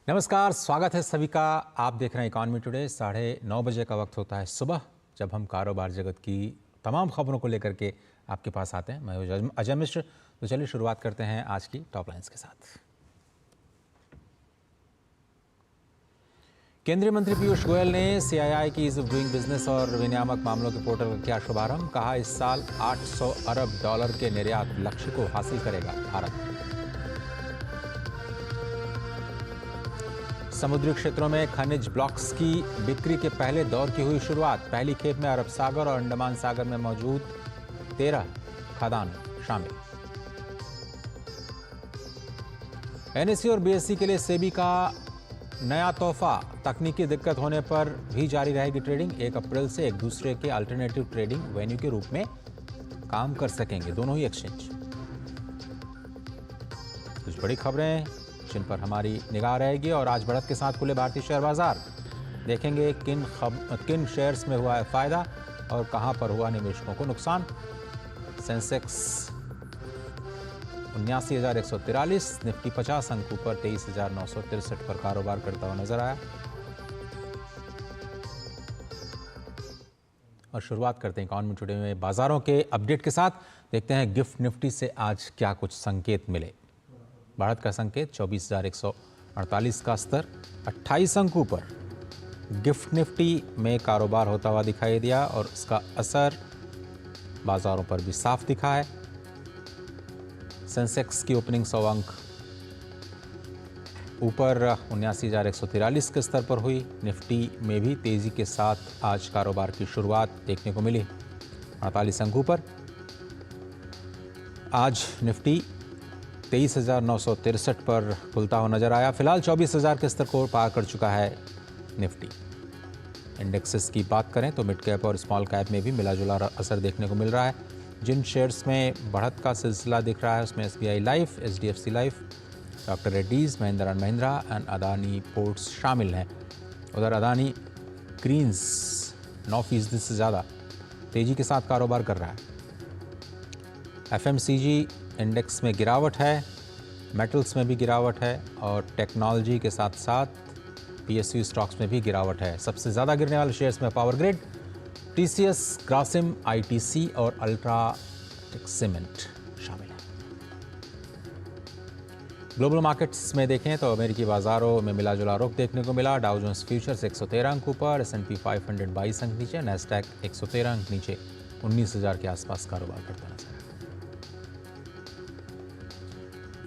नमस्कार, स्वागत है सभी का। आप देख रहे हैं इकॉनमी टुडे। 9:30 बजे का वक्त होता है सुबह, जब हम कारोबार जगत की तमाम खबरों को लेकर के आपके पास आते हैं। मैं हूं अजय मिश्र। तो चलिए शुरुआत करते हैं आज की टॉप लाइन्स के साथ। केंद्रीय मंत्री पीयूष गोयल ने सीआईआई की ईज ऑफ डूइंग बिजनेस और विनियामक मामलों के पोर्टल का किया शुभारंभ। कहा, इस साल $800 अरब के निर्यात लक्ष्य को हासिल करेगा भारत। समुद्री क्षेत्रों में खनिज ब्लॉक्स की बिक्री के पहले दौर की हुई शुरुआत। पहली खेप में अरब सागर और अंडमान सागर में मौजूद 13 खदान शामिल। एनएसई और बीएसई के लिए सेबी का नया तोहफा। तकनीकी दिक्कत होने पर भी जारी रहेगी ट्रेडिंग। 1 अप्रैल से एक दूसरे के अल्टरनेटिव ट्रेडिंग वेन्यू के रूप में काम कर सकेंगे दोनों ही एक्सचेंज। कुछ बड़ी खबरें जिन पर हमारी निगाह रहेगी और आज बढ़त के साथ खुले भारतीय शेयर बाजार। देखेंगे किन शेयर्स में हुआ है फायदा और कहां पर हुआ निवेशकों को नुकसान। सेंसेक्स 79,143, निफ्टी 50 अंकों पर 23,963 पर कारोबार करता हुआ नजर आया। और शुरुआत करते हैं इकॉनमी टुडे में बाजारों के अपडेट के साथ। देखते हैं गिफ्ट निफ्टी से आज क्या कुछ संकेत मिले। बढ़त का संकेत 24,148 का स्तर 28 अंकों पर गिफ्ट निफ्टी में कारोबार होता हुआ दिखाई दिया और इसका असर बाजारों पर भी साफ दिखा है। सेंसेक्स की ओपनिंग 100 अंक ऊपर 79,143 के स्तर पर हुई। निफ्टी में भी तेजी के साथ आज कारोबार की शुरुआत देखने को मिली। 48 अंकों पर आज निफ्टी 23,963 पर खुलता हुआ नजर आया। फिलहाल 24,000 के स्तर को पार कर चुका है निफ्टी। इंडेक्सेस की बात करें तो मिड कैप और स्मॉल कैप में भी मिला जुला असर देखने को मिल रहा है। जिन शेयर्स में बढ़त का सिलसिला दिख रहा है उसमें SBI life, HDFC life, doctor Reddy's, Mahindra and Mahindra and Adani ports शामिल हैं। उधर अदानी ग्रीन्स 9% से ज़्यादा तेजी के साथ कारोबार कर रहा है। एफएमसीजी इंडेक्स में गिरावट है, मेटल्स में भी गिरावट है और टेक्नोलॉजी के साथ साथ पीएसयू स्टॉक्स में भी गिरावट है। सबसे ज़्यादा गिरने वाले शेयर्स में power grid, TCS, Grasim, ITC और अल्ट्राटेक सीमेंट शामिल है। ग्लोबल मार्केट्स में देखें तो अमेरिकी बाजारों में मिला जुला रुख देखने को मिला। डाउ जोन्स फ्यूचर्स 113 अंक ऊपर, एस&पी 500 22 अंक नीचे, नैस्डैक 113 अंक नीचे 19,000 के आसपास कारोबार करता नजर आया।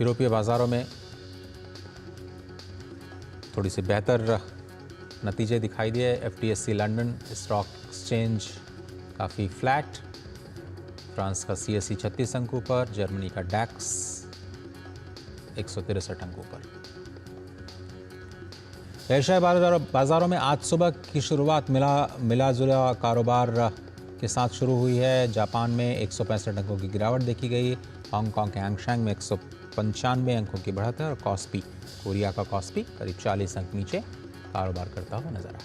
यूरोपीय बाजारों में थोड़ी सी बेहतर नतीजे दिखाई दिए। एफटीएससी लंदन स्टॉक एक्सचेंज काफ़ी फ्लैट, फ्रांस का सीएसई 36 अंकों पर, जर्मनी का डैक्स 163 अंकों पर। एशियाई बाजारों में आज सुबह की शुरुआत मिला जुला कारोबार के साथ शुरू हुई है। जापान में 165 अंकों की गिरावट देखी गई। हांगकांग के हैंगसेंग में 195 अंकों की बढ़त है और कॉस्पी, कोरिया का कॉस्पी करीब 40 अंक नीचे कारोबार करता हुआ नजर आया।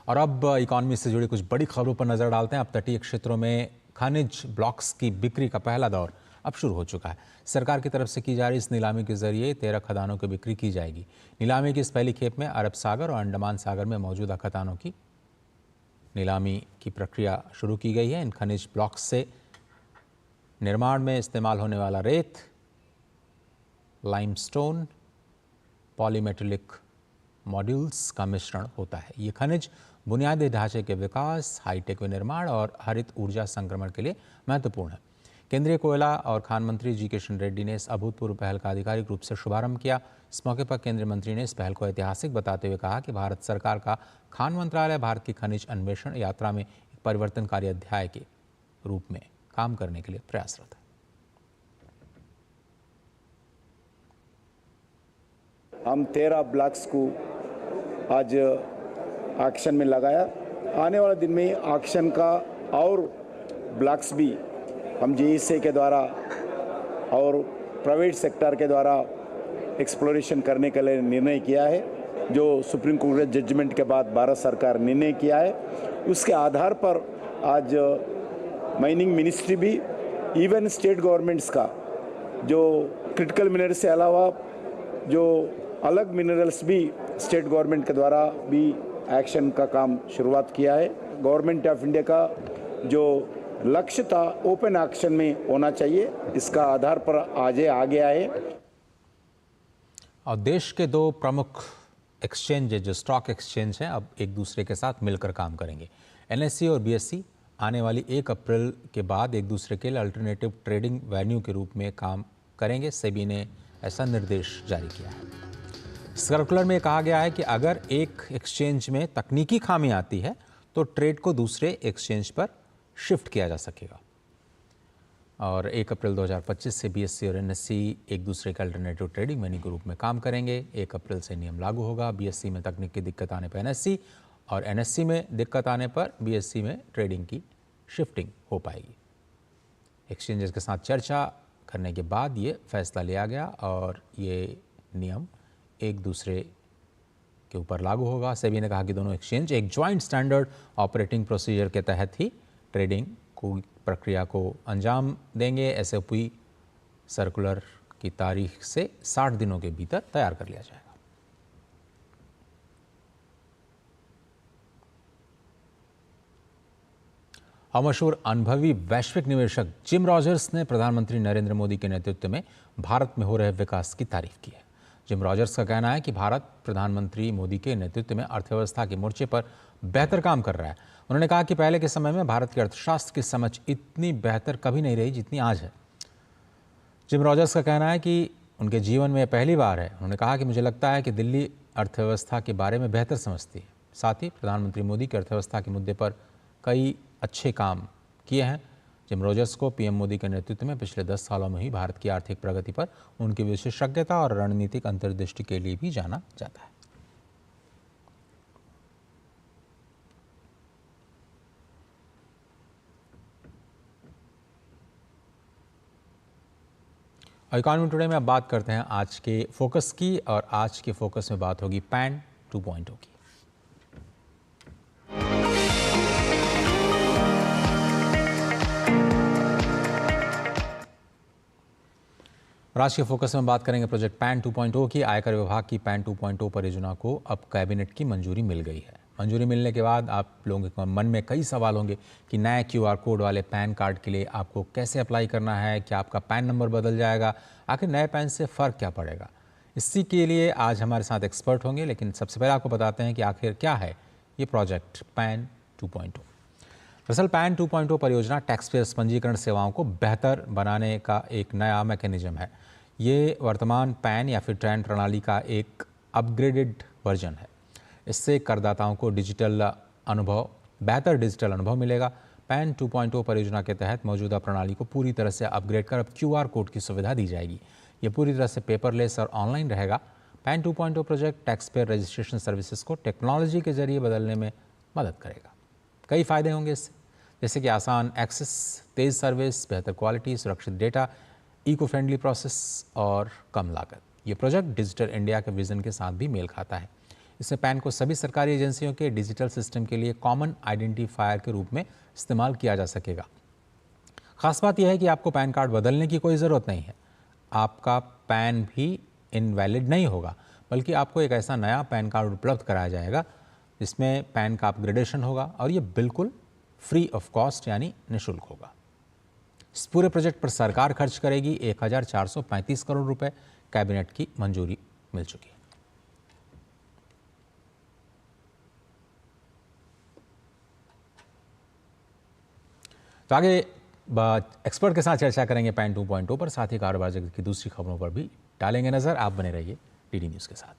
और अब इकॉनमी से जुड़ी कुछ बड़ी खबरों पर नजर डालते हैं। अब तटीय क्षेत्रों में खनिज ब्लॉक्स की बिक्री का पहला दौर अब शुरू हो चुका है। सरकार की तरफ से की जा रही इस नीलामी के जरिए 13 खदानों की बिक्री की जाएगी। नीलामी की इस पहली खेप में अरब सागर और अंडमान सागर में मौजूदा खदानों की नीलामी की प्रक्रिया शुरू की गई है। इन खनिज ब्लॉक्स से निर्माण में इस्तेमाल होने वाला रेत, लाइमस्टोन, पॉलीमेटेलिक मॉड्यूल्स का मिश्रण होता है। ये खनिज बुनियादी ढांचे के विकास, हाईटेक विनिर्माण और हरित ऊर्जा संक्रमण के लिए महत्वपूर्ण है। केंद्रीय कोयला और खान मंत्री जी किशन रेड्डी ने इस अभूतपूर्व पहल का आधिकारिक रूप से शुभारंभ किया। इस मौके पर केंद्रीय मंत्री ने इस पहल को ऐतिहासिक बताते हुए कहा कि भारत सरकार का खान मंत्रालय भारत की खनिज अन्वेषण यात्रा में एक परिवर्तनकारी अध्याय के रूप में काम करने के लिए प्रयासरत है। हम 13 ब्लॉक्स को आज ऑक्शन में लगाया। आने वाले दिन में ऑक्शन का और ब्लॉक्स भी हम जेईसी के द्वारा और प्राइवेट सेक्टर के द्वारा एक्सप्लोरेशन करने के लिए निर्णय किया है। जो सुप्रीम कोर्ट जजमेंट के बाद भारत सरकार निर्णय किया है, उसके आधार पर आज माइनिंग मिनिस्ट्री भी इवन स्टेट गवर्नमेंट्स का जो क्रिटिकल मिनरल्स से अलावा जो अलग मिनरल्स भी स्टेट गवर्नमेंट के द्वारा भी एक्शन का काम शुरुआत किया है। गवर्नमेंट ऑफ इंडिया का जो लक्ष्य था ओपन एक्शन में होना चाहिए, इसका आधार पर आगे आए। और देश के दो प्रमुख एक्सचेंज जो स्टॉक एक्सचेंज हैं अब एक दूसरे के साथ मिलकर काम करेंगे। NSE और BSE आने वाली 1 अप्रैल के बाद एक दूसरे के लिए अल्टरनेटिव ट्रेडिंग वेन्यू के रूप में काम करेंगे। सेबी ने ऐसा निर्देश जारी किया है। सर्कुलर में कहा गया है कि अगर एक एक्सचेंज में तकनीकी खामी आती है तो ट्रेड को दूसरे एक्सचेंज पर शिफ्ट किया जा सकेगा। और 1 अप्रैल 2025 से BSE और NSE एक दूसरे के अल्टरनेटिव ट्रेडिंग वेन्यू के रूप में काम करेंगे। 1 अप्रैल से नियम लागू होगा। BSE में तकनीकी दिक्कत आने पर NSE और NSE में दिक्कत आने पर BSE में ट्रेडिंग की शिफ्टिंग हो पाएगी। एक्सचेंजेस के साथ चर्चा करने के बाद ये फैसला लिया गया और ये नियम एक दूसरे के ऊपर लागू होगा। सेबी ने कहा कि दोनों एक्सचेंज एक ज्वाइंट स्टैंडर्ड ऑपरेटिंग प्रोसीजर के तहत ही ट्रेडिंग को प्रक्रिया को अंजाम देंगे। SOP सर्कुलर की तारीख से 60 दिनों के भीतर तैयार कर लिया जाएगा। और मशहूर अनुभवी वैश्विक निवेशक जिम रॉजर्स ने प्रधानमंत्री नरेंद्र मोदी के नेतृत्व में भारत में हो रहे विकास की तारीफ की है। जिम रॉजर्स का कहना है कि भारत प्रधानमंत्री मोदी के नेतृत्व में अर्थव्यवस्था के मोर्चे पर बेहतर काम कर रहा है। उन्होंने कहा कि पहले के समय में भारत के अर्थशास्त्र की समझ इतनी बेहतर कभी नहीं रही जितनी आज है। जिम रॉजर्स का कहना है कि उनके जीवन में पहली बार है। उन्होंने कहा कि मुझे लगता है कि दिल्ली अर्थव्यवस्था के बारे में बेहतर समझती है। साथ ही प्रधानमंत्री मोदी की अर्थव्यवस्था के मुद्दे पर कई अच्छे काम किए हैं। जिम रॉजर्स को PM मोदी के नेतृत्व में पिछले 10 सालों में ही भारत की आर्थिक प्रगति पर उनकी विशेषज्ञता और रणनीतिक अंतर्दृष्टि के लिए भी जाना जाता है। इकोनॉमी टुडे में अब बात करते हैं आज के फोकस की, और आज के फोकस में बात होगी पैन 2.0 की। और आज के फोकस में बात करेंगे प्रोजेक्ट पैन 2.0 की। आयकर विभाग की पैन 2.0 परियोजना को अब कैबिनेट की मंजूरी मिल गई है। मंजूरी मिलने के बाद आप लोगों के मन में कई सवाल होंगे कि नए QR कोड वाले पैन कार्ड के लिए आपको कैसे अप्लाई करना है, क्या आपका पैन नंबर बदल जाएगा, आखिर नए पैन से फ़र्क क्या पड़ेगा। इसी के लिए आज हमारे साथ एक्सपर्ट होंगे, लेकिन सबसे पहले आपको बताते हैं कि आखिर क्या है ये प्रोजेक्ट पैन 2.0। दरअसल पैन 2.0 परियोजना टैक्स पेयर्स पंजीकरण सेवाओं को बेहतर बनाने का एक नया मैकेनिज्म है। ये वर्तमान पैन या फिर ट्रैन प्रणाली का एक अपग्रेडेड वर्जन है। इससे करदाताओं को बेहतर डिजिटल अनुभव मिलेगा। पैन 2.0 परियोजना के तहत मौजूदा प्रणाली को पूरी तरह से अपग्रेड कर अब QR कोड की सुविधा दी जाएगी। ये पूरी तरह से पेपरलेस और ऑनलाइन रहेगा। Pan 2.0 project tax payer registration services को टेक्नोलॉजी के जरिए बदलने में मदद करेगा। कई फ़ायदे होंगे इससे, जैसे कि आसान एक्सेस, तेज़ सर्विस, बेहतर क्वालिटी, सुरक्षित डेटा, इको फ्रेंडली प्रोसेस और कम लागत। ये प्रोजेक्ट डिजिटल इंडिया के विज़न के साथ भी मेल खाता है। इसमें पैन को सभी सरकारी एजेंसियों के डिजिटल सिस्टम के लिए कॉमन आइडेंटिफायर के रूप में इस्तेमाल किया जा सकेगा। खास बात यह है कि आपको पैन कार्ड बदलने की कोई ज़रूरत नहीं है। आपका पैन भी इनवैलिड नहीं होगा, बल्कि आपको एक ऐसा नया पैन कार्ड उपलब्ध कराया जाएगा जिसमें पैन का अपग्रेडेशन होगा, और ये बिल्कुल फ्री ऑफ कॉस्ट यानी निःशुल्क होगा। इस पूरे प्रोजेक्ट पर सरकार खर्च करेगी 1435 करोड़ रुपए। कैबिनेट की मंजूरी मिल चुकी है। तो आगे एक्सपर्ट के साथ चर्चा करेंगे पैन 2.0 पर, साथ ही कारोबार जगत की दूसरी खबरों पर भी डालेंगे नजर। आप बने रहिए DD न्यूज़ के साथ।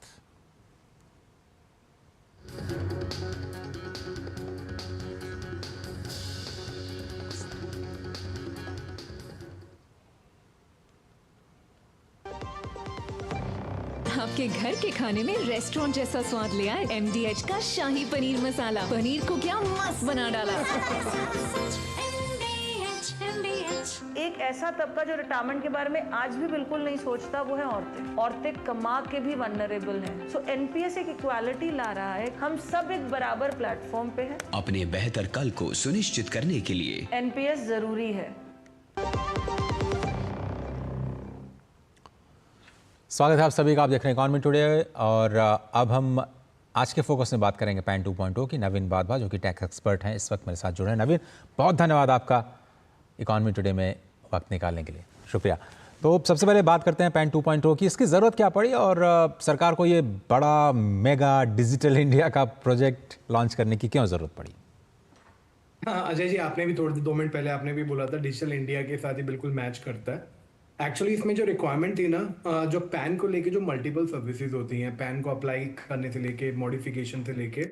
आपके घर के खाने में रेस्टोरेंट जैसा स्वाद ले आए MDH का शाही पनीर मसाला। पनीर को क्या मस्त बना डाला। एक ऐसा तबका जो रिटायरमेंट के बारे में आज भी बिल्कुल नहीं सोचता, वो है औरतें। औरतें कमा के भी वल्नरेबल हैं। सो NPS एक इक्वालिटी ला रहा है। हम सब एक बराबर प्लेटफॉर्म पे हैं। अपने बेहतर कल को सुनिश्चित करने के लिए NPS जरूरी है। स्वागत है आप सभी का। आप देख रहे हैं इकॉनमी टुडे और अब हम आज के फोकस में बात करेंगे पैन 2.0 की। नवीन बादवा जो कि टैक्स एक्सपर्ट हैं इस वक्त मेरे साथ जुड़े हैं। नवीन, बहुत धन्यवाद आपका इकॉनमी टुडे में वक्त निकालने के लिए, शुक्रिया। तो सबसे पहले बात करते हैं पैन 2.0 की। इसकी ज़रूरत क्या पड़ी और सरकार को ये बड़ा मेगा डिजिटल इंडिया का प्रोजेक्ट लॉन्च करने की क्यों ज़रूरत पड़ी? हाँ अजय जी, आपने भी थोड़े 2 मिनट पहले आपने भी बोला था डिजिटल इंडिया के साथ ही बिल्कुल मैच करता है। एक्चुअली इसमें जो रिक्वायरमेंट थी ना, जो पैन को लेके जो मल्टीपल सर्विसेज होती हैं, पैन को अप्लाई करने से लेके मॉडिफिकेशन से लेके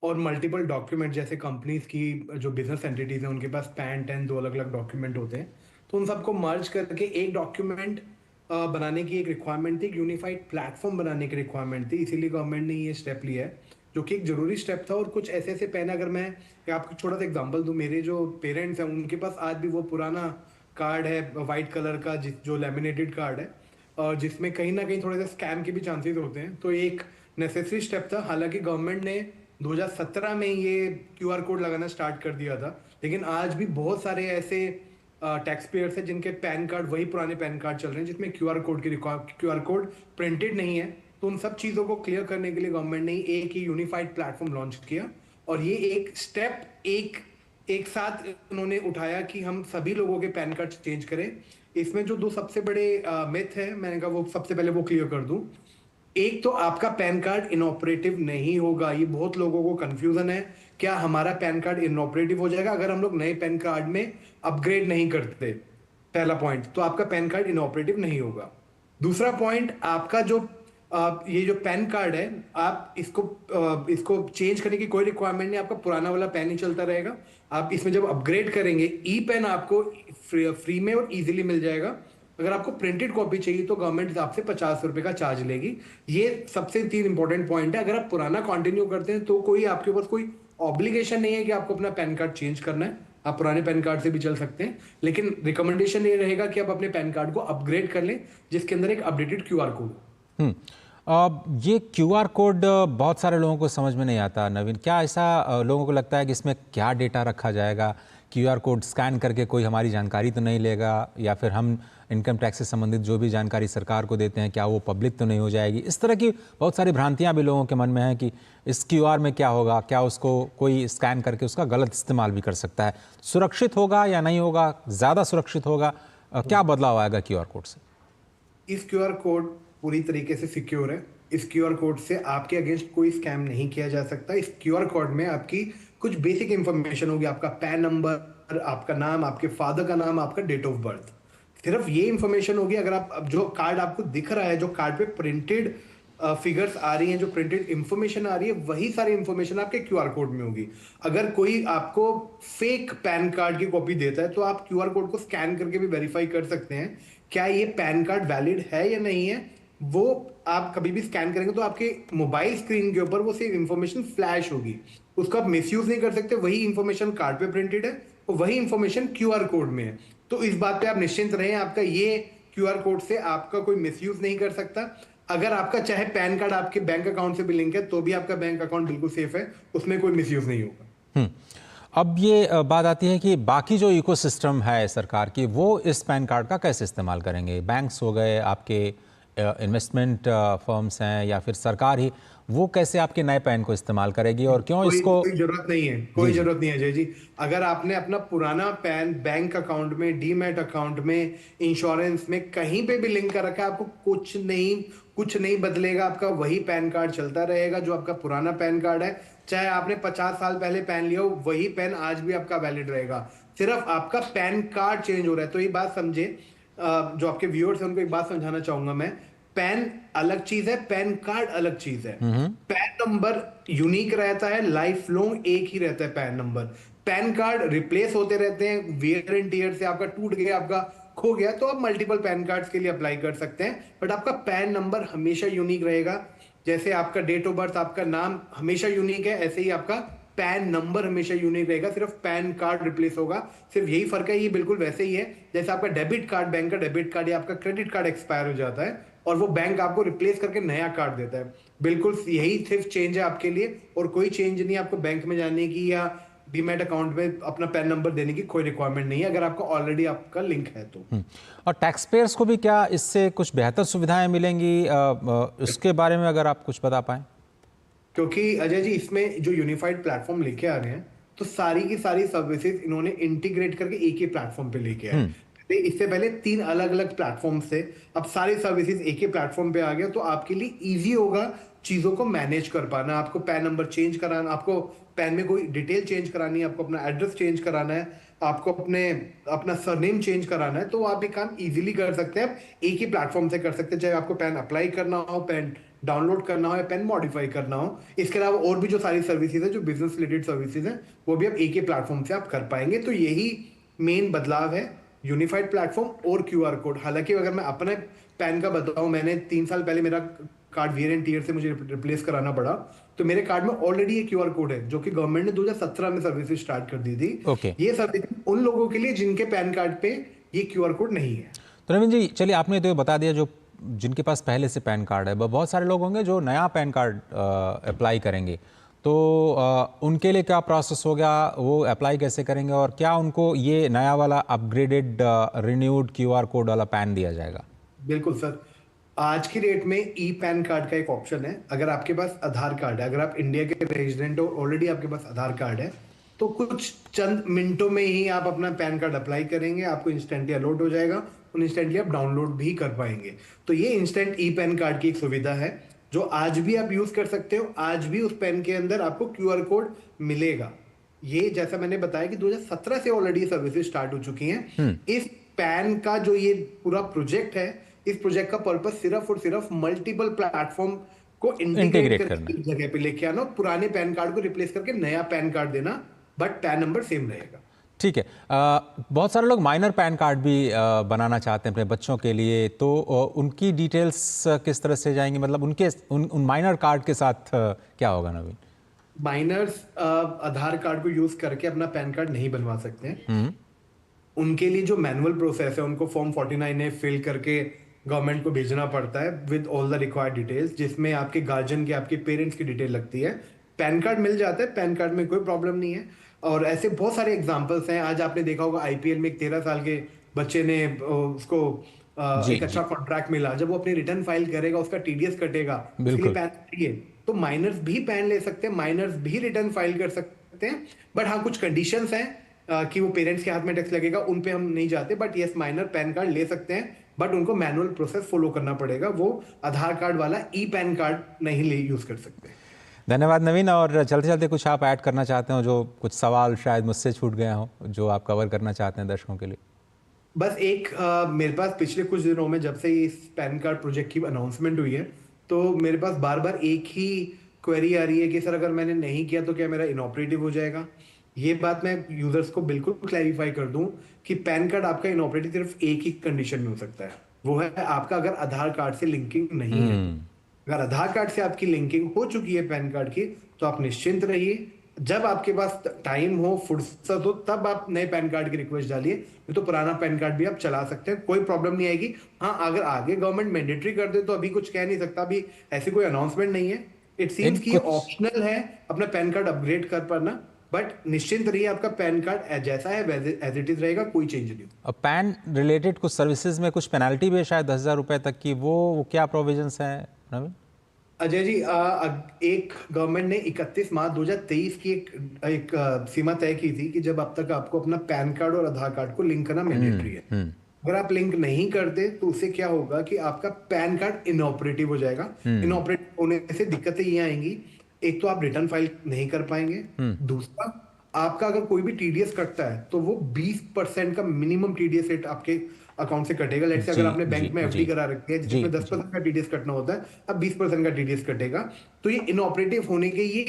और मल्टीपल डॉक्यूमेंट, जैसे कंपनीज की जो बिजनेस एंटिटीज हैं उनके पास पैन 10 2 अलग अलग डॉक्यूमेंट होते हैं, तो उन सबको मर्ज करके एक डॉक्यूमेंट बनाने की एक रिक्वायरमेंट थी, एक यूनिफाइड प्लेटफॉर्म बनाने की रिक्वायरमेंट थी। इसीलिए गवर्नमेंट ने ये स्टेप लिया है, जो कि एक जरूरी स्टेप था। और कुछ ऐसे ऐसे पैन, अगर मैं आपको छोटा सा एग्जांपल दूं, मेरे जो पेरेंट्स हैं उनके पास आज भी वो पुराना कार्ड है वाइट कलर का, जो लैमिनेटेड कार्ड है, और जिसमें कहीं ना कहीं थोड़े से स्कैम के भी चांसेस होते हैं। तो एक नेसेसरी स्टेप था। हालांकि गवर्नमेंट ने 2017 में ये QR कोड लगाना स्टार्ट कर दिया था, लेकिन आज भी बहुत सारे ऐसे टैक्स पेयर्स हैं जिनके पैन कार्ड वही पुराने पैन कार्ड चल रहे हैं जिसमें QR कोड प्रिंटेड नहीं है। तो उन सब चीज़ों को क्लियर करने के लिए गवर्नमेंट ने एक ही यूनिफाइड प्लेटफॉर्म लॉन्च किया, और ये एक स्टेप एक साथ उन्होंने उठाया कि हम सभी लोगों के पैन कार्ड चेंज करें। इसमें जो 2 सबसे बड़े मिथ है, मैंने कहा वो सबसे पहले वो क्लियर कर दूं। एक तो आपका पैन कार्ड इनऑपरेटिव नहीं होगा। ये बहुत लोगों को कंफ्यूजन है, क्या हमारा पैन कार्ड इनऑपरेटिव हो जाएगा अगर हम लोग नए पैन कार्ड में अपग्रेड नहीं करते? पहला पॉइंट, तो आपका पैन कार्ड इनऑपरेटिव नहीं होगा। दूसरा पॉइंट, आपका जो ये जो पैन कार्ड है, आप इसको चेंज करने की कोई रिक्वायरमेंट नहीं, आपका पुराना वाला पैन ही चलता रहेगा। आप इसमें जब अपग्रेड करेंगे, ई पेन आपको फ्री में और इजीली मिल जाएगा। अगर आपको प्रिंटेड कॉपी चाहिए तो गवर्नमेंट आपसे 50 रुपए का चार्ज लेगी। ये सबसे 3 इंपॉर्टेंट पॉइंट है। अगर आप पुराना कंटिन्यू करते हैं तो कोई आपके ऊपर कोई ऑब्लिगेशन नहीं है कि आपको अपना पैन कार्ड चेंज करना है, आप पुराने पैन कार्ड से भी चल सकते हैं। लेकिन रिकमेंडेशन ये रहेगा कि आप अपने पैन कार्ड को अपग्रेड कर लें, जिसके अंदर एक अपडेटेड QR कोड। ये QR कोड बहुत सारे लोगों को समझ में नहीं आता। नवीन, क्या ऐसा लोगों को लगता है कि इसमें क्या डेटा रखा जाएगा? QR कोड स्कैन करके कोई हमारी जानकारी तो नहीं लेगा, या फिर हम इनकम टैक्स से संबंधित जो भी जानकारी सरकार को देते हैं क्या वो पब्लिक तो नहीं हो जाएगी? इस तरह की बहुत सारी भ्रांतियां भी लोगों के मन में हैं कि इस QR में क्या होगा, क्या उसको कोई स्कैन करके उसका गलत इस्तेमाल भी कर सकता है। सुरक्षित होगा या नहीं होगा? ज़्यादा सुरक्षित होगा? क्या बदलाव आएगा QR कोड से? इस QR कोड पूरी तरीके से सिक्योर है। इस QR कोड से आपके अगेंस्ट कोई स्कैम नहीं किया जा सकता। इस QR कोड में आपकी कुछ बेसिक इंफॉर्मेशन होगी, आपका पैन नंबर, आपका नाम, आपके फादर का नाम, आपका डेट ऑफ बर्थ, सिर्फ ये इंफॉर्मेशन होगी। अगर आप जो कार्ड आपको दिख रहा है, जो कार्ड पे प्रिंटेड फिगर्स आ रही हैं, जो प्रिंटेड इंफॉर्मेशन आ रही है, वही सारी इंफॉर्मेशन आपके QR कोड में होगी। अगर कोई आपको फेक पैन कार्ड की कॉपी देता है तो आप QR कोड को स्कैन करके भी वेरीफाई कर सकते हैं क्या ये पैन कार्ड वैलिड है या नहीं है। वो आप कभी भी स्कैन करेंगे तो आपके मोबाइल स्क्रीन के ऊपर वो सिर्फ इंफॉर्मेशन फ्लैश होगी, उसका आप मिसयूज नहीं कर सकते। वही इंफॉर्मेशन कार्ड पे प्रिंटेड है और वही इंफॉर्मेशन QR कोड में है। तो इस बात पे आप निश्चिंत रहें, आपका ये QR कोड से आपका कोई मिसयूज नहीं कर सकता। अगर आपका चाहे पैन कार्ड आपके बैंक अकाउंट से भी लिंक है तो भी आपका बैंक अकाउंट बिल्कुल सेफ है, उसमें कोई मिसयूज नहीं होगा। अब ये बात आती है कि बाकी जो इकोसिस्टम है सरकार की, वो इस पैन कार्ड का कैसे इस्तेमाल करेंगे? बैंक्स हो गए, आपके इन्वेस्टमेंट फर्म्स हैं, या फिर सरकार ही, वो कैसे आपके नए पैन को इस्तेमाल करेगी और क्यों इसको? कोई जरूरत नहीं है, कोई जरूरत नहीं है अजय जी। अगर आपने अपना पुराना पैन बैंक अकाउंट में, डीमैट अकाउंट में, इंश्योरेंस में कहीं पे भी लिंक कर रखा है, आपको कुछ नहीं बदलेगा। आपका वही पैन कार्ड चलता रहेगा जो आपका पुराना पैन कार्ड है। चाहे आपने 50 साल पहले पैन लिया हो, वही पैन आज भी आपका वैलिड रहेगा। सिर्फ आपका पैन कार्ड चेंज हो रहा है। तो ये बात समझे, जो आपके व्यूअर्स हैं उनको एक बात समझाना चाहूंगा मैं। पैन अलग चीज है, पैन कार्ड अलग चीज है। पैन नंबर यूनिक रहता है, लाइफ लॉन्ग एक ही रहता है pan number. Pan card replace होते रहते हैं, वेयर एंड टियर से आपका टूट गया, आपका खो गया, तो आप मल्टीपल पैन कार्ड्स के लिए अप्लाई कर सकते हैं, बट आपका पैन नंबर हमेशा यूनिक रहेगा। जैसे आपका डेट ऑफ बर्थ, आपका नाम हमेशा यूनिक है, ऐसे ही आपका पैन नंबर हमेशा यूनिक रहेगा। सिर्फ पैन कार्ड रिप्लेस होगा, सिर्फ यही फर्क है। ये बिल्कुल वैसे ही है जैसे आपका डेबिट कार्ड, बैंक का डेबिट कार्ड या आपका क्रेडिट कार्ड एक्सपायर हो जाता है और वो बैंक आपको रिप्लेस करके नया कार्ड देता है। बिल्कुल यही सिर्फ चेंज है आपके लिए, और कोई चेंज नहीं है आपको बैंक में जाने की या डीमैट अकाउंट में अपना पैन नंबर देने की कोई रिक्वायरमेंट नहीं है अगर आपका ऑलरेडी आपका लिंक है तो। और टैक्स पेयर्स को भी क्या इससे कुछ बेहतर सुविधाएं मिलेंगी, इसके बारे में अगर आप कुछ बता पाएं? क्योंकि अजय जी इसमें जो यूनिफाइड प्लेटफॉर्म लेके आ रहे हैं तो सारी की सारी सर्विसेज इन्होंने इंटीग्रेट करके एक ही प्लेटफॉर्म पे लेके आए। इससे पहले 3 अलग अलग प्लेटफॉर्म थे, अब सारी सर्विसेज एक ही प्लेटफॉर्म पे आ गया तो आपके लिए इजी होगा चीजों को मैनेज कर पाना। आपको पैन नंबर चेंज कराना, आपको पैन में कोई डिटेल चेंज करानी है, आपको अपना एड्रेस चेंज कराना है, आपको अपना सरनेम चेंज कराना है, तो आप ये काम इजीली कर सकते हैं। आप एक ही प्लेटफॉर्म से कर सकते हैं, चाहे आपको पैन अप्लाई करना हो, पैन डाउनलोड करना हो या पैन मॉडिफाई करना हो। इसके अलावा और भी जो सारी सर्विसेज है, जो बिजनेस रिलेटेड सर्विसेज है, वो भी आप एक ही प्लेटफॉर्म से आप कर पाएंगे। तो यही मेन बदलाव है, यूनिफाइड प्लेटफॉर्म और QR कोड। हालांकि अगर मैं अपने पैन का बताऊं, मैंने 3 साल पहले मेरा कार्ड वीयर एंड टीयर से मुझे रिप्लेस कराना पड़ा, तो मेरे कार्ड में ऑलरेडी एक QR कोड है जो कि गवर्नमेंट ने 2017 में सर्विसेज स्टार्ट कर दी थी। ये सर्विस उन लोगों के लिए जिनके पैन कार्ड पे ये QR कोड नहीं है। तो नवीन जी, चलिए आपने तो बता दिया जो जिनके पास पहले से पैन कार्ड है, बहुत सारे लोग होंगे जो नया पैन कार्ड अप्लाई करेंगे, तो उनके लिए क्या प्रोसेस होगा, वो अप्लाई कैसे करेंगे और क्या उनको ये नया वाला अपग्रेडेड रिन्यूड QR कोड वाला पैन दिया जाएगा? बिल्कुल सर, आज की डेट में ई पैन कार्ड का एक ऑप्शन है। अगर आपके पास आधार कार्ड है, अगर आप इंडिया के रेजिडेंट हो, ऑलरेडी आपके पास आधार कार्ड है, तो कुछ चंद मिनटों में ही आप अपना पैन कार्ड अप्लाई करेंगे, आपको इंस्टेंटली अलॉट हो जाएगा और इंस्टेंटली आप डाउनलोड भी कर पाएंगे। तो ये इंस्टेंट ई पैन कार्ड की एक सुविधा है जो आज भी आप यूज कर सकते हो। आज भी उस पेन के अंदर आपको QR कोड मिलेगा। ये जैसा मैंने बताया कि 2017 से ऑलरेडी सर्विसेज स्टार्ट हो चुकी हैं। इस पैन का जो ये पूरा प्रोजेक्ट है, इस प्रोजेक्ट का पर्पस सिर्फ और सिर्फ मल्टीपल प्लेटफॉर्म को इंटीग्रेट करके एक जगह पे लेके आना, पुराने पैन कार्ड को रिप्लेस करके नया पैन कार्ड देना, बट पैन नंबर सेम रहेगा। ठीक है। बहुत सारे लोग माइनर पैन कार्ड भी बनाना चाहते हैं अपने बच्चों के लिए, तो उनकी डिटेल्स किस तरह से जाएंगी, मतलब उन माइनर कार्ड के साथ क्या होगा नवीन? माइनर्स आधार कार्ड को यूज करके अपना पैन कार्ड नहीं बनवा सकते हैं। उनके लिए जो मैनुअल प्रोसेस है, उनको फॉर्म 49A फिल करके गवर्नमेंट को भेजना पड़ता है with all the required details, जिसमें आपके गार्जियन की, आपके पेरेंट्स की डिटेल लगती है। पैन कार्ड मिल जाता है, पैन कार्ड में कोई प्रॉब्लम नहीं है। और ऐसे बहुत सारे एग्जांपल्स हैं। आज आपने देखा होगा IPL में एक 13 साल के बच्चे ने उसको एक अच्छा कॉन्ट्रैक्ट मिला, जब वो अपनी रिटर्न फाइल करेगा उसका TDS कटेगा, उसके लिए पैन चाहिए। तो माइनर्स भी पैन ले सकते हैं, माइनर्स भी रिटर्न फाइल कर सकते हैं, बट हाँ कुछ कंडीशंस हैं कि वो पेरेंट्स के हाथ में टैक्स लगेगा, उन पे हम नहीं जाते। But yes, minor pan card ले सकते हैं, बट उनको मैनुअल प्रोसेस फॉलो करना पड़ेगा। वो आधार कार्ड वाला ई पैन कार्ड नहीं यूज कर सकते। धन्यवाद नवीन। और चलते चलते कुछ आप ऐड करना चाहते हो, जो कुछ सवाल शायद मुझसे छूट गया हो, जो आप कवर करना चाहते हैं दर्शकों के लिए? बस एक मेरे पास पिछले कुछ दिनों में जब से इस पैन कार्ड प्रोजेक्ट की अनाउंसमेंट हुई है, तो मेरे पास बार बार एक ही क्वेरी आ रही है कि सर अगर मैंने नहीं किया तो क्या मेरा इनऑपरेटिव हो जाएगा। ये बात मैं यूजर्स को बिल्कुल क्लैरिफाई कर दूं कि पैन कार्ड आपका इनऑपरेटिव सिर्फ एक ही कंडीशन में हो सकता है, वो है आपका अगर आधार कार्ड से लिंकिंग नहीं है। अगर आधार कार्ड से आपकी लिंकिंग हो चुकी है पैन कार्ड की, तो आप निश्चिंत रहिए, जब आपके पास टाइम हो, फुर्सत हो, तब आप नए पैन कार्ड की रिक्वेस्ट डालिए, तो पुराना पैन कार्ड भी आप चला सकते हैं, कोई प्रॉब्लम नहीं आएगी। हाँ, अगर आगे गवर्नमेंट मैंडेटरी कर दे तो अभी कुछ कह नहीं सकता, अभी ऐसी कोई अनाउंसमेंट नहीं है। इट सीम्स कि ऑप्शनल है अपना पैन कार्ड अपग्रेड कर पाना, बट निश्चिंत रहिए आपका पैन कार्ड जैसा है एज इट इज रहेगा, कोई चेंज नहीं। अब पैन रिलेटेड कुछ सर्विसेज में कुछ पेनल्टी भी है शायद 10,000 रुपए तक की, वो क्या प्रोविजंस हैं नवीन? अजय जी, एक गवर्नमेंट ने 31 मार्च 2023 की एक सीमा तय की थी कि जब अब तक आपको अपना पैन कार्ड और आधार कार्ड को लिंक करना मैंडेटरी है। अगर आप लिंक नहीं करते तो उससे क्या होगा कि आपका पैन कार्ड इनऑपरेटिव हो जाएगा। इनऑपरेटिव होने से दिक्कतें ये आएंगी, एक तो आप रिटर्न फाइल नहीं कर पाएंगे, दूसरा आपका अगर कोई भी TDS कटता है तो वो 20% का मिनिमम TDS रेट आपके अकाउंट से कटेगा। लेट्स से अगर आपने बैंक में FD करा रखी है जिसमें 10% का TDS कटना होता है, अब 20% का TDS कटेगा। तो ये इनऑपरेटिव होने के ये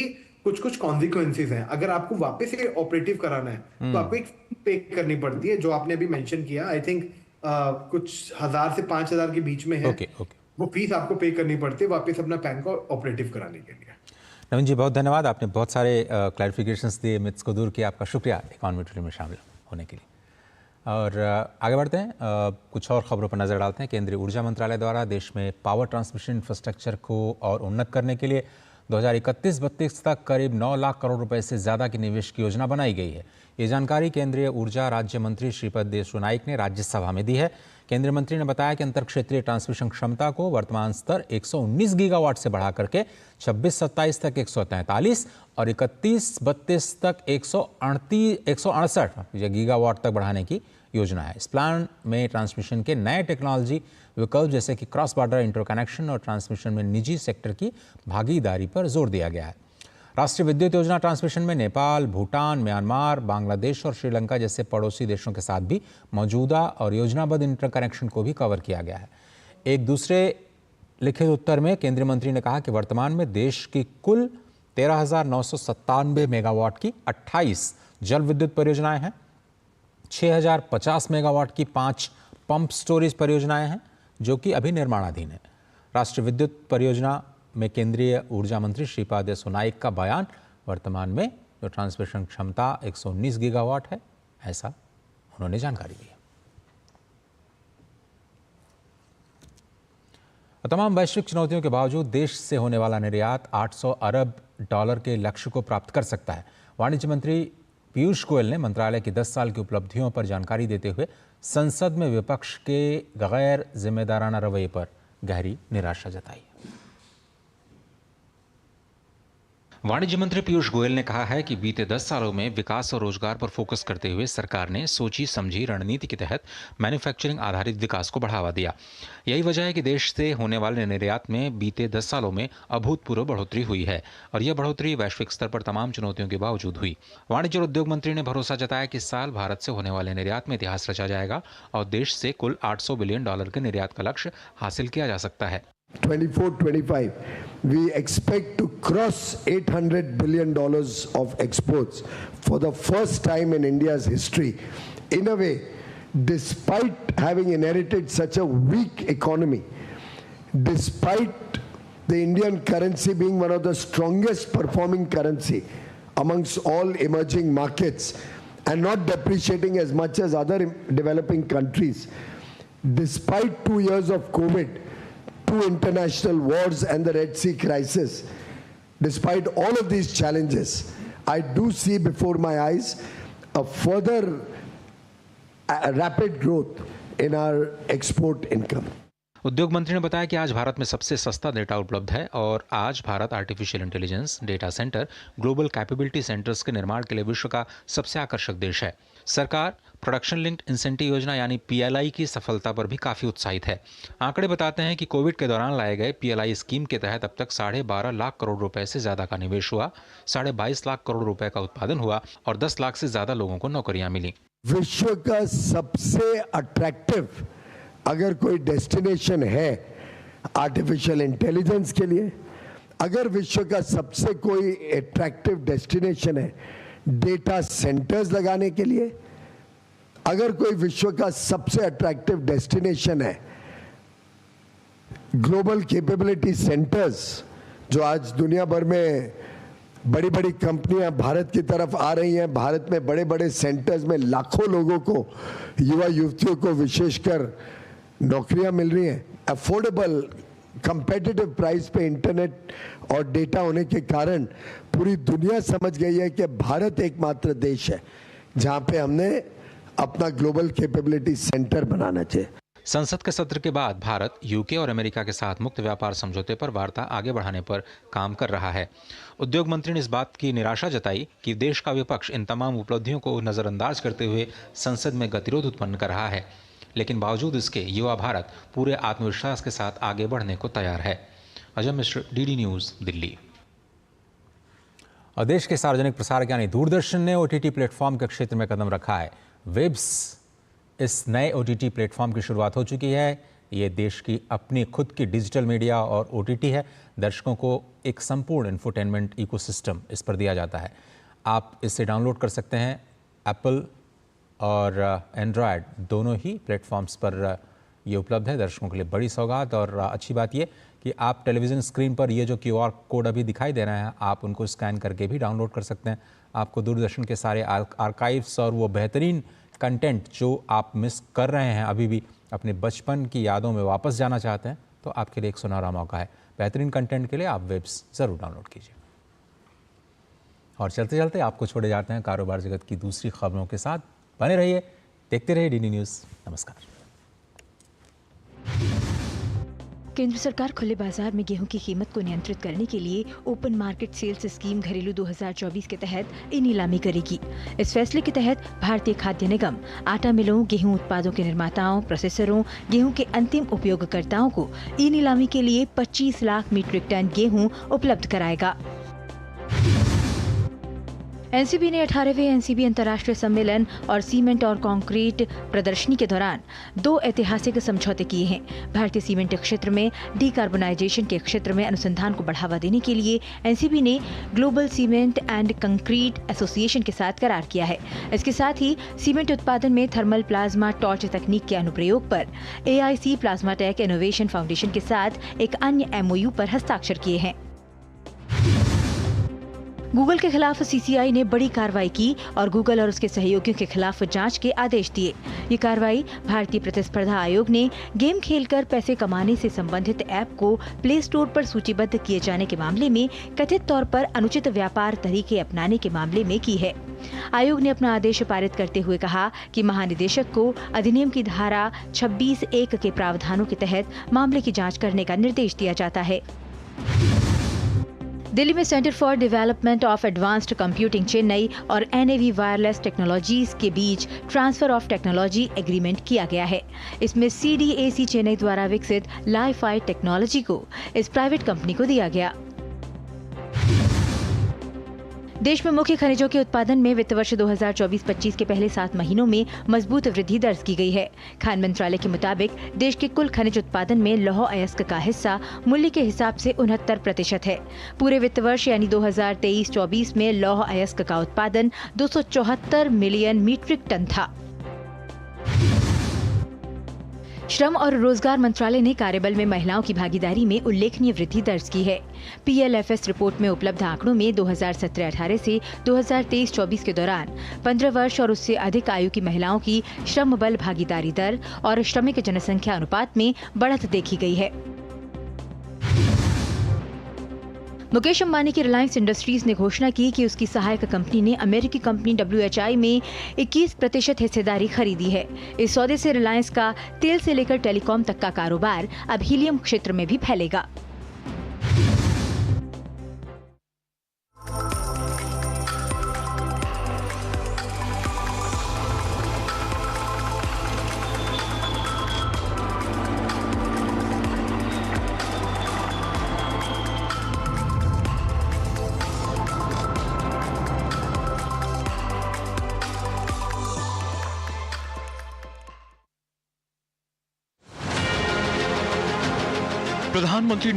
कुछ कॉन्सिक्वेंसेस हैं। अगर आपको वापस से ऑपरेटिव कराना है तो आपको एक पे करनी पड़ती है, जो आपने अभी मेंशन किया, आई थिंक कुछ 1000 से 5000 के बीच में है। वो फीस आपको पे करनी पड़ती है वापस अपना पैन को ऑपरेटिव कराने के लिए। नवीन जी, बहुत धन्यवाद, आपने बहुत सारे क्लैरिफिकेशंस दिए, मिथ्स को दूर किया। आपका शुक्रिया इकोनॉमी टुडे में शामिल होने के लिए। और आगे बढ़ते हैं, कुछ और खबरों पर नज़र डालते हैं। केंद्रीय ऊर्जा मंत्रालय द्वारा देश में पावर ट्रांसमिशन इंफ्रास्ट्रक्चर को और उन्नत करने के लिए 2031-32 तक करीब 9 लाख करोड़ रुपए से ज़्यादा की निवेश की योजना बनाई गई है। ये जानकारी केंद्रीय ऊर्जा राज्य मंत्री श्रीपद येसो नाइक ने राज्यसभा में दी है। केंद्रीय मंत्री ने बताया कि अंतर क्षेत्रीय ट्रांसमिशन क्षमता को वर्तमान स्तर 119 गीगावाट से बढ़ा करके 26-27 तक 143 और 31-32 तक 168 गीगावाट तक बढ़ाने की योजना है। इस प्लान में ट्रांसमिशन के नए टेक्नोलॉजी विकल्प जैसे कि क्रॉस बॉर्डर इंटरकनेक्शन और ट्रांसमिशन में निजी सेक्टर की भागीदारी पर जोर दिया गया है। राष्ट्रीय विद्युत योजना ट्रांसमिशन में नेपाल, भूटान, म्यांमार, बांग्लादेश और श्रीलंका जैसे पड़ोसी देशों के साथ भी मौजूदा और योजनाबद्ध इंटरकनेक्शन को भी कवर किया गया है। एक दूसरे लिखित उत्तर में केंद्रीय मंत्री ने कहा कि वर्तमान में देश की कुल 13,997 मेगावाट की 28 जल विद्युत परियोजनाएं हैं, 6,050 मेगावाट की 5 पंप स्टोरेज परियोजनाएं हैं जो कि अभी निर्माणाधीन है। राष्ट्रीय विद्युत परियोजना में केंद्रीय ऊर्जा मंत्री श्रीपद येसो नाइक का बयान, वर्तमान में जो ट्रांसमिशन क्षमता 119 गीगावाट है, ऐसा उन्होंने जानकारी दी है। तमाम वैश्विक चुनौतियों के बावजूद देश से होने वाला निर्यात 800 अरब डॉलर के लक्ष्य को प्राप्त कर सकता है। वाणिज्य मंत्री पीयूष गोयल ने मंत्रालय की 10 साल की उपलब्धियों पर जानकारी देते हुए संसद में विपक्ष के गैर जिम्मेदाराना रवैये पर गहरी निराशा जताई। वाणिज्य मंत्री पीयूष गोयल ने कहा है कि बीते 10 सालों में विकास और रोजगार पर फोकस करते हुए सरकार ने सोची समझी रणनीति के तहत मैन्युफैक्चरिंग आधारित विकास को बढ़ावा दिया। यही वजह है कि देश से होने वाले निर्यात में बीते 10 सालों में अभूतपूर्व बढ़ोतरी हुई है और यह बढ़ोतरी वैश्विक स्तर पर तमाम चुनौतियों के बावजूद हुई। वाणिज्य और उद्योग मंत्री ने भरोसा जताया कि इस साल भारत से होने वाले निर्यात में इतिहास रचा जाएगा और देश से कुल 800 बिलियन डॉलर के निर्यात का लक्ष्य हासिल किया जा सकता है। 24-25, we expect to cross $800 billion of exports for the first time in India's history. In a way, despite having inherited such a weak economy, despite the Indian currency being one of the strongest performing currency amongst all emerging markets and not depreciating as much as other developing countries, despite 2 years of COVID, 2 international wars and the Red Sea crisis, despite all of these challenges, I do see before my eyes a further rapid growth in our export income. उद्योग मंत्री ने बताया कि आज भारत में सबसे सस्ता data उपलब्ध है और आज Bharat artificial intelligence, data centre, global capability centres के निर्माण के लिए विश्व का सबसे आकर्षक देश है। सरकार प्रोडक्शन लिंक्ड इंसेंटिव योजना यानी PLI की सफलता पर भी काफ़ी उत्साहित है। आंकड़े बताते हैं कि कोविड के दौरान लाए गए PLI स्कीम के तहत अब तक 12.5 लाख करोड़ रुपए से ज़्यादा का निवेश हुआ, 22.5 लाख करोड़ रुपए का उत्पादन हुआ और 10 लाख से ज़्यादा लोगों को नौकरियां मिली। विश्व का सबसे अट्रैक्टिव अगर कोई डेस्टिनेशन है आर्टिफिशियल इंटेलिजेंस के लिए, अगर विश्व का सबसे कोई अट्रैक्टिव डेस्टिनेशन है डेटा सेंटर्स लगाने के लिए, अगर कोई विश्व का सबसे अट्रैक्टिव डेस्टिनेशन है ग्लोबल कैपेबिलिटी सेंटर्स, जो आज दुनिया भर में बड़ी बड़ी कंपनियां भारत की तरफ आ रही हैं, भारत में बड़े बड़े सेंटर्स में लाखों लोगों को, युवा युवतियों को विशेषकर नौकरियां मिल रही हैं। अफोर्डेबल कंपेटिटिव प्राइस पे इंटरनेट और डेटा होने के कारण पूरी दुनिया समझ गई है कि भारत एकमात्र देश है जहां पे हमने अपना ग्लोबल कैपेबिलिटी सेंटर बनाना चाहिए। संसद के सत्र के बाद भारत यूके और अमेरिका के साथ मुक्त व्यापार समझौते पर वार्ता आगे बढ़ाने पर काम कर रहा है। उद्योग मंत्री ने इस बात की निराशा जताई कि देश का विपक्ष इन तमाम उपलब्धियों को नजरअंदाज करते हुए संसद में गतिरोध उत्पन्न कर रहा है, लेकिन बावजूद इसके युवा भारत पूरे आत्मविश्वास के साथ आगे बढ़ने को तैयार है। Ajay Mishra, DD news, Delhi. और देश के सार्वजनिक प्रसारक यानी दूरदर्शन ने OTT प्लेटफॉर्म के क्षेत्र में कदम रखा है। वेब्स इस नए OTT प्लेटफॉर्म की शुरुआत हो चुकी है। ये देश की अपनी खुद की डिजिटल मीडिया और OTT है। दर्शकों को एक संपूर्ण इंफोटेनमेंट इकोसिस्टम इस पर दिया जाता है। आप इसे डाउनलोड कर सकते हैं। एप्पल और एंड्रॉयड दोनों ही प्लेटफॉर्म्स पर ये उपलब्ध है। दर्शकों के लिए बड़ी सौगात और अच्छी बात ये कि आप टेलीविज़न स्क्रीन पर ये जो QR कोड अभी दिखाई दे रहे हैं, आप उनको स्कैन करके भी डाउनलोड कर सकते हैं। आपको दूरदर्शन के सारे आर्काइव्स और वो बेहतरीन कंटेंट जो आप मिस कर रहे हैं, अभी भी अपने बचपन की यादों में वापस जाना चाहते हैं, तो आपके लिए एक सुनहरा मौका है। बेहतरीन कंटेंट के लिए आप वेब्स ज़रूर डाउनलोड कीजिए। और चलते चलते आपको छोड़े जाते हैं कारोबार जगत की दूसरी खबरों के साथ। बने रहिए, देखते रहिए डीडी न्यूज़। नमस्कार। केंद्र सरकार खुले बाजार में गेहूं की कीमत को नियंत्रित करने के लिए ओपन मार्केट सेल्स स्कीम घरेलू 2024 के तहत ई नीलामी करेगी। इस फैसले के तहत भारतीय खाद्य निगम आटा मिलों, गेहूं उत्पादों के निर्माताओं, प्रोसेसरों, गेहूं के अंतिम उपयोगकर्ताओं को ई नीलामी के लिए 25 लाख मीट्रिक टन गेहूं उपलब्ध कराएगा। एनसीबी ने 18वें एनसीबी अंतर्राष्ट्रीय सम्मेलन और सीमेंट और कंक्रीट प्रदर्शनी के दौरान 2 ऐतिहासिक समझौते किए हैं। भारतीय सीमेंट क्षेत्र में डीकार्बोनाइजेशन के क्षेत्र में अनुसंधान को बढ़ावा देने के लिए एनसीबी ने global cement and concrete association के साथ करार किया है। इसके साथ ही सीमेंट उत्पादन में थर्मल प्लाज्मा टॉर्च तकनीक के अनुप्रयोग पर AIC plasma tech innovation foundation के साथ एक अन्य MOU पर हस्ताक्षर किए हैं। गूगल के खिलाफ CCI ने बड़ी कार्रवाई की और गूगल और उसके सहयोगियों के खिलाफ जांच के आदेश दिए। ये कार्रवाई भारतीय प्रतिस्पर्धा आयोग ने गेम खेलकर पैसे कमाने से संबंधित ऐप को प्ले स्टोर पर सूचीबद्ध किए जाने के मामले में कथित तौर पर अनुचित व्यापार तरीके अपनाने के मामले में की है। आयोग ने अपना आदेश पारित करते हुए कहा कि महानिदेशक को अधिनियम की धारा 26(1) के प्रावधानों के तहत मामले की जाँच करने का निर्देश दिया जाता है। दिल्ली में centre for development of advanced computing Chennai और NAV वायरलेस टेक्नोलॉजीज के बीच ट्रांसफर ऑफ टेक्नोलॉजी एग्रीमेंट किया गया है। इसमें CDAC चेन्नई द्वारा विकसित लाइफाई टेक्नोलॉजी को इस प्राइवेट कंपनी को दिया गया। देश में मुख्य खनिजों के उत्पादन में वित्त वर्ष 2024-25 के पहले 7 महीनों में मजबूत वृद्धि दर्ज की गई है। खान मंत्रालय के मुताबिक देश के कुल खनिज उत्पादन में लौह अयस्क का हिस्सा मूल्य के हिसाब से 69% है। पूरे वित्त वर्ष यानी 2023-24 में लौह अयस्क का उत्पादन 274 मिलियन मीट्रिक टन था। श्रम और रोजगार मंत्रालय ने कार्यबल में महिलाओं की भागीदारी में उल्लेखनीय वृद्धि दर्ज की है। PLFS रिपोर्ट में उपलब्ध आंकड़ों में 2017-18 से 2023-24 के दौरान 15 वर्ष और उससे अधिक आयु की महिलाओं की श्रम बल भागीदारी दर और श्रमिक जनसंख्या अनुपात में बढ़त देखी गई है। मुकेश अंबानी की रिलायंस इंडस्ट्रीज ने घोषणा की कि उसकी सहायक कंपनी ने अमेरिकी कंपनी WHI में 21% हिस्सेदारी खरीदी है। इस सौदे से रिलायंस का तेल से लेकर टेलीकॉम तक का कारोबार अब हीलियम क्षेत्र में भी फैलेगा। प्रधानमंत्री